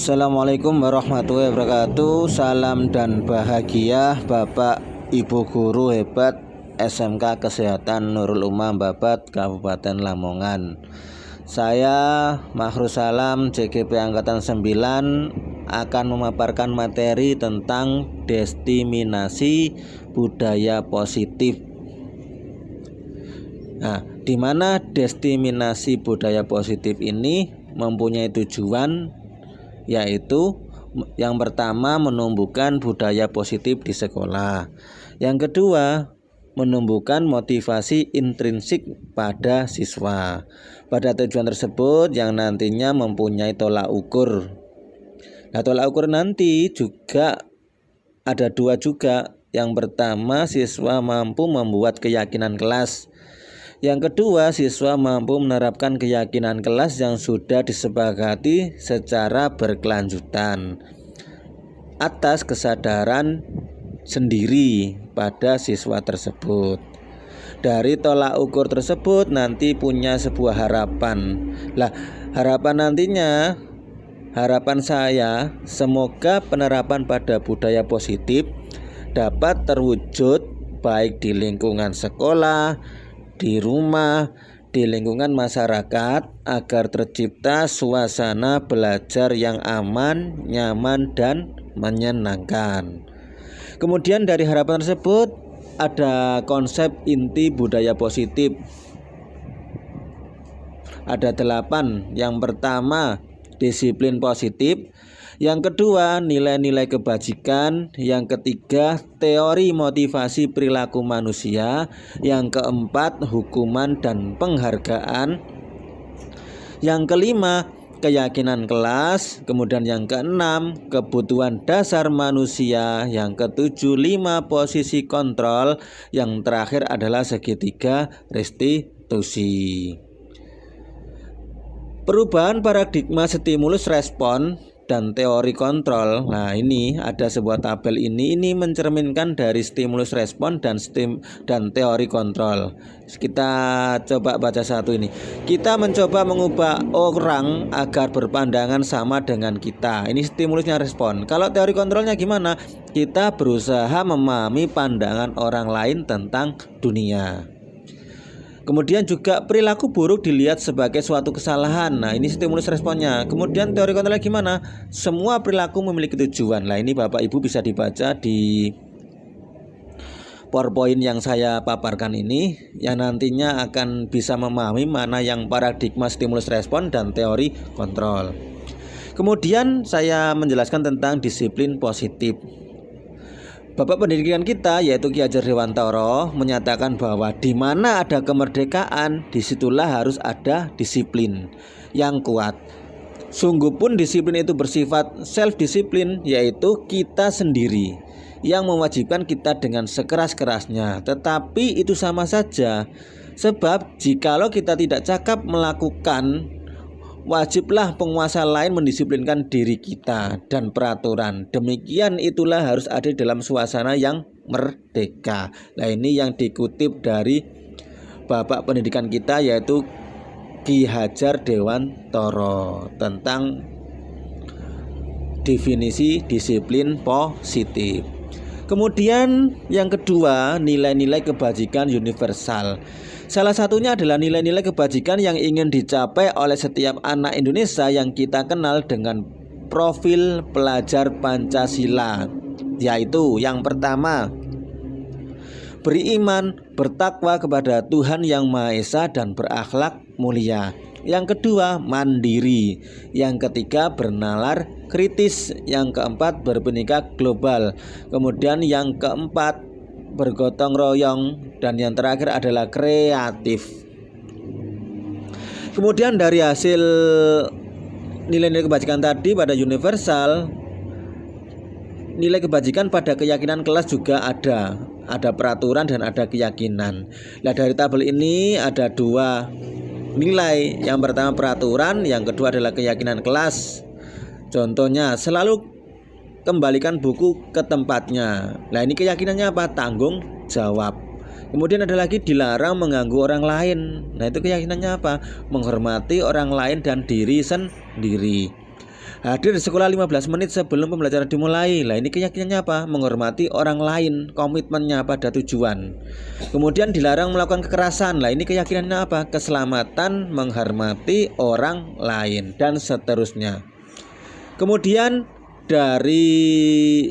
Assalamualaikum warahmatullahi wabarakatuh. Salam dan bahagia Bapak Ibu guru hebat SMK Kesehatan Nurul Umam Babat Kabupaten Lamongan. Saya Mahrus Salam JGP Angkatan 9 akan memaparkan materi tentang diseminasi budaya positif. Nah, di mana diseminasi budaya positif ini mempunyai tujuan, yaitu yang pertama menumbuhkan budaya positif di sekolah. Yang kedua, menumbuhkan motivasi intrinsik pada siswa. Pada tujuan tersebut yang nantinya mempunyai tolak ukur. Nah, tolak ukur nanti juga ada dua juga. Yang pertama, siswa mampu membuat keyakinan kelas. Yang kedua, siswa mampu menerapkan keyakinan kelas yang sudah disepakati secara berkelanjutan atas kesadaran sendiri pada siswa tersebut. Dari tolak ukur tersebut nanti punya sebuah harapan. Harapan saya semoga penerapan pada budaya positif dapat terwujud baik di lingkungan sekolah, di rumah, di lingkungan masyarakat, agar tercipta suasana belajar yang aman, nyaman, dan menyenangkan. Kemudian dari harapan tersebut ada konsep inti budaya positif. Ada 8. Yang pertama, disiplin positif. Yang kedua, nilai-nilai kebajikan. Yang ketiga, teori motivasi perilaku manusia. Yang keempat, hukuman dan penghargaan. Yang kelima, keyakinan kelas. Kemudian yang keenam, kebutuhan dasar manusia. Yang ketujuh, 5 posisi kontrol. Yang terakhir adalah segitiga restitusi. Perubahan paradigma stimulus respon dan teori kontrol. Nah, ini ada sebuah tabel ini mencerminkan dari stimulus respon dan teori kontrol. Kita coba baca satu ini. Kita mencoba mengubah orang agar berpandangan sama dengan kita. Ini stimulusnya respon. Kalau teori kontrolnya gimana? Kita berusaha memahami pandangan orang lain tentang dunia. Kemudian juga perilaku buruk dilihat sebagai suatu kesalahan. Nah, ini stimulus responnya. Kemudian teori kontrolnya gimana? Semua perilaku memiliki tujuan. Nah, ini Bapak Ibu bisa dibaca di PowerPoint yang saya paparkan ini, yang nantinya akan bisa memahami mana yang paradigma stimulus respon dan teori kontrol. Kemudian saya menjelaskan tentang disiplin positif. Bapak pendidikan kita yaitu Ki Hajar Dewantara menyatakan bahwa di mana ada kemerdekaan, disitulah harus ada disiplin yang kuat. Sungguh pun disiplin itu bersifat self-disiplin, yaitu kita sendiri yang mewajibkan kita dengan sekeras-kerasnya. Tetapi itu sama saja, sebab jikalau kita tidak cakap melakukan, wajiblah penguasa lain mendisiplinkan diri kita dan peraturan. Demikian itulah harus ada dalam suasana yang merdeka. Nah, ini yang dikutip dari Bapak pendidikan kita yaitu Ki Hajar Dewantara tentang definisi disiplin positif. Kemudian yang kedua, nilai-nilai kebajikan universal. Salah satunya adalah nilai-nilai kebajikan yang ingin dicapai oleh setiap anak Indonesia yang kita kenal dengan profil pelajar Pancasila, yaitu yang pertama, beriman, bertakwa kepada Tuhan Yang Maha Esa dan berakhlak mulia. Yang kedua, mandiri. Yang ketiga, bernalar kritis. Yang keempat, berpendidikan global. Kemudian yang keempat, bergotong royong. Dan yang terakhir adalah kreatif. Kemudian dari hasil nilai-nilai kebajikan tadi pada universal, nilai kebajikan pada keyakinan kelas juga ada peraturan dan ada keyakinan. Nah, dari tabel ini ada 2 nilai. Yang pertama peraturan, yang kedua adalah keyakinan kelas. Contohnya, selalu kembalikan buku ke tempatnya. Nah, ini keyakinannya apa? Tanggung jawab. Kemudian ada lagi dilarang mengganggu orang lain. Nah, itu keyakinannya apa? Menghormati orang lain dan diri sendiri. Hadir di sekolah 15 menit sebelum pembelajaran dimulai. Lah ini keyakinannya apa? Menghormati orang lain, komitmennya pada tujuan. Kemudian dilarang melakukan kekerasan. Lah ini keyakinannya apa? Keselamatan, menghormati orang lain, dan seterusnya. Kemudian dari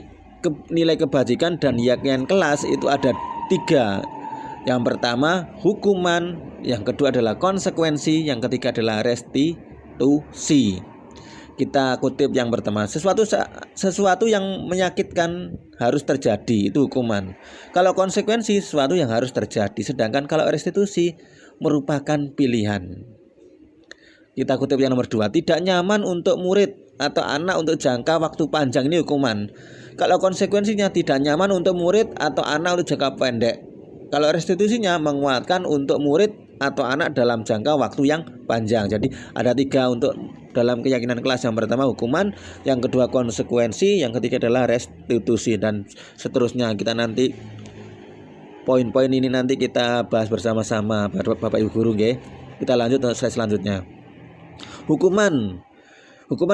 nilai kebajikan dan keyakinan kelas itu ada 3. Yang pertama hukuman, yang kedua adalah konsekuensi, yang ketiga adalah restitusi. Kita kutip yang pertama, sesuatu yang menyakitkan harus terjadi, itu hukuman. Kalau konsekuensi, sesuatu yang harus terjadi. Sedangkan kalau restitusi merupakan pilihan. Kita kutip yang nomor 2, tidak nyaman untuk murid atau anak untuk jangka waktu panjang, ini hukuman. Kalau konsekuensinya tidak nyaman untuk murid atau anak untuk jangka pendek. Kalau restitusinya menguatkan untuk murid atau anak dalam jangka waktu yang panjang. Jadi ada 3 untuk dalam keyakinan kelas. Yang pertama hukuman, yang kedua konsekuensi, yang ketiga adalah restitusi, dan seterusnya. Kita nanti poin-poin ini nanti kita bahas bersama-sama Bapak Ibu guru nggih. Kita lanjut ke slide selanjutnya. Hukuman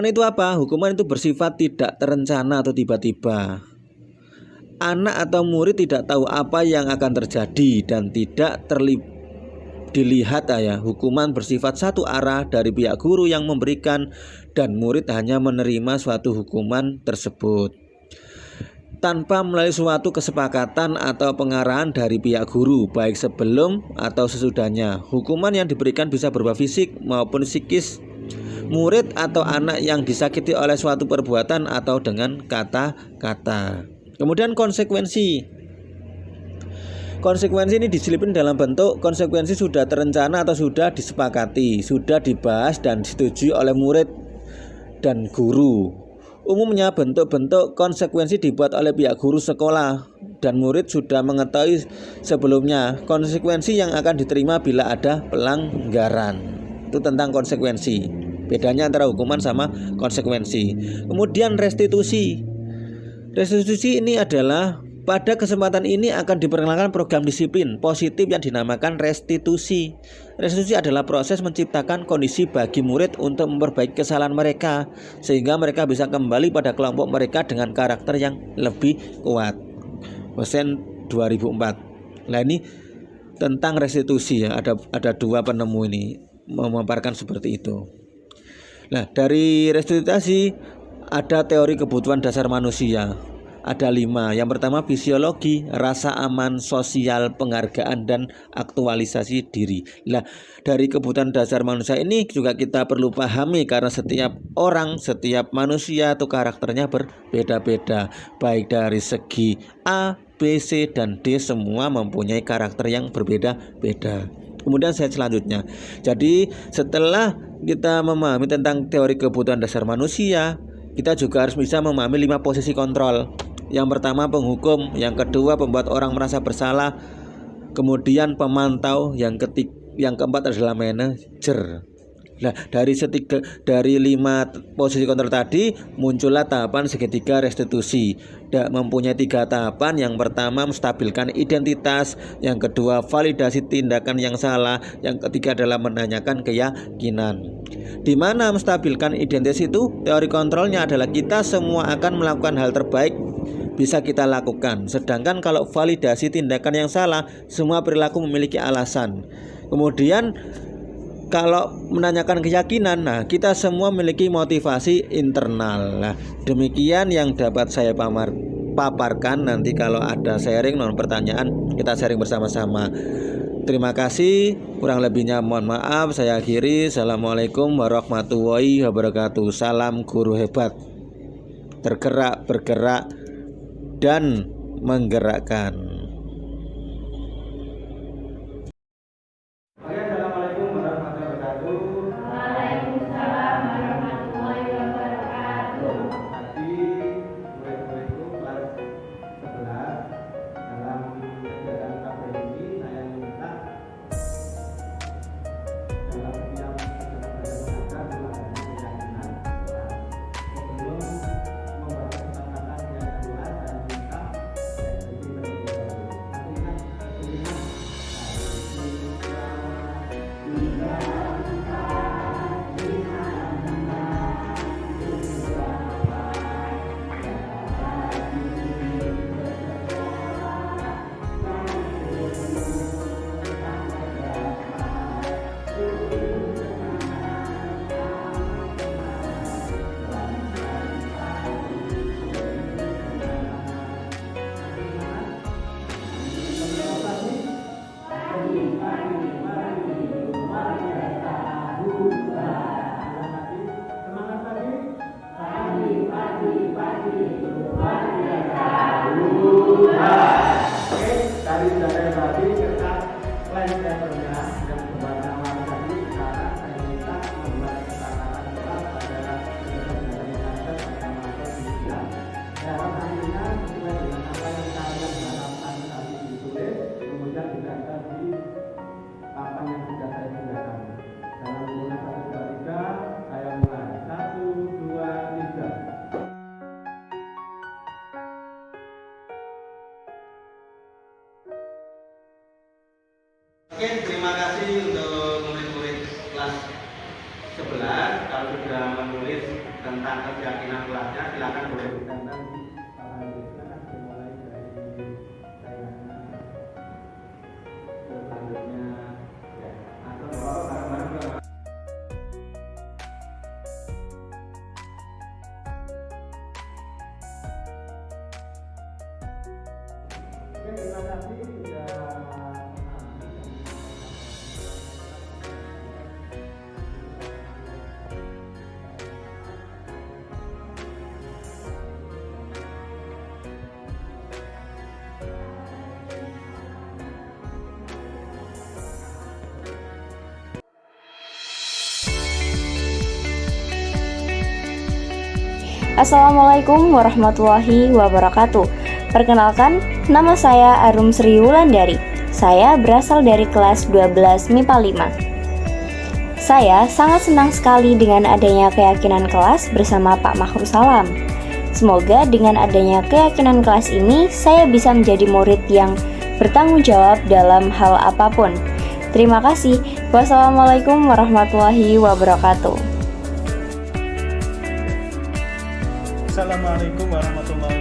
itu apa? Hukuman itu bersifat tidak terencana atau tiba-tiba. Anak atau murid tidak tahu apa yang akan terjadi dan tidak dilihat ya. Hukuman bersifat satu arah dari pihak guru yang memberikan, dan murid hanya menerima suatu hukuman tersebut tanpa melalui suatu kesepakatan atau pengarahan dari pihak guru, baik sebelum atau sesudahnya. Hukuman yang diberikan bisa berupa fisik maupun psikis. Murid atau anak yang disakiti oleh suatu perbuatan atau dengan kata-kata. Kemudian konsekuensi ini diselipin dalam bentuk konsekuensi sudah terencana atau sudah disepakati, sudah dibahas dan disetujui oleh murid dan guru. Umumnya bentuk-bentuk konsekuensi dibuat oleh pihak guru sekolah dan murid sudah mengetahui sebelumnya konsekuensi yang akan diterima bila ada pelanggaran. Itu tentang konsekuensi. Bedanya antara hukuman sama konsekuensi. Kemudian restitusi. Restitusi ini adalah pada kesempatan ini akan diperkenalkan program disiplin positif yang dinamakan restitusi. Restitusi adalah proses menciptakan kondisi bagi murid untuk memperbaiki kesalahan mereka sehingga mereka bisa kembali pada kelompok mereka dengan karakter yang lebih kuat. Dosen 2004. Nah ini tentang restitusi ya. Ada 2 penemu ini memaparkan seperti itu. Nah dari restitusi ada teori kebutuhan dasar manusia. Ada 5. Yang pertama fisiologi, rasa aman, sosial, penghargaan, dan aktualisasi diri. Nah, dari kebutuhan dasar manusia ini juga kita perlu pahami karena setiap orang, setiap manusia itu karakternya berbeda-beda. Baik dari segi A, B, C, dan D semua mempunyai karakter yang berbeda-beda. Kemudian slide selanjutnya. Jadi setelah kita memahami tentang teori kebutuhan dasar manusia, kita juga harus bisa memahami 5 posisi kontrol. Yang pertama penghukum, yang kedua pembuat orang merasa bersalah, kemudian pemantau, yang keempat adalah manajer. Nah, dari 5 posisi kontrol tadi muncullah tahapan segitiga restitusi. Mempunyai 3 tahapan. Yang pertama menstabilkan identitas, yang kedua validasi tindakan yang salah, yang ketiga adalah menanyakan keyakinan. Di mana menstabilkan identitas itu teori kontrolnya adalah kita semua akan melakukan hal terbaik bisa kita lakukan. Sedangkan kalau validasi tindakan yang salah, semua perilaku memiliki alasan. Kemudian kalau menanyakan keyakinan, nah kita semua memiliki motivasi internal. Nah, demikian yang dapat saya paparkan. Nanti kalau ada sharing non pertanyaan, kita sharing bersama-sama. Terima kasih, kurang lebihnya mohon maaf. Saya akhiri. Assalamualaikum warahmatullahi wabarakatuh. Salam guru hebat. Tergerak, bergerak, dan menggerakkan. kelas. Kalau sudah menulis tentang keyakinan kelasnya, silakan boleh ditentang. Silakan dimulai dari selanjutnya ya. Atau bareng-bareng. Oke, terima kasih sudah. Assalamualaikum warahmatullahi wabarakatuh. Perkenalkan, nama saya Arum Sri Wulandari. Saya berasal dari kelas 12 MIPA 5. Saya sangat senang sekali dengan adanya keyakinan kelas bersama Pak Makhrus Salam. Semoga dengan adanya keyakinan kelas ini, saya bisa menjadi murid yang bertanggung jawab dalam hal apapun. Terima kasih. Wassalamualaikum warahmatullahi wabarakatuh. Assalamualaikum warahmatullahi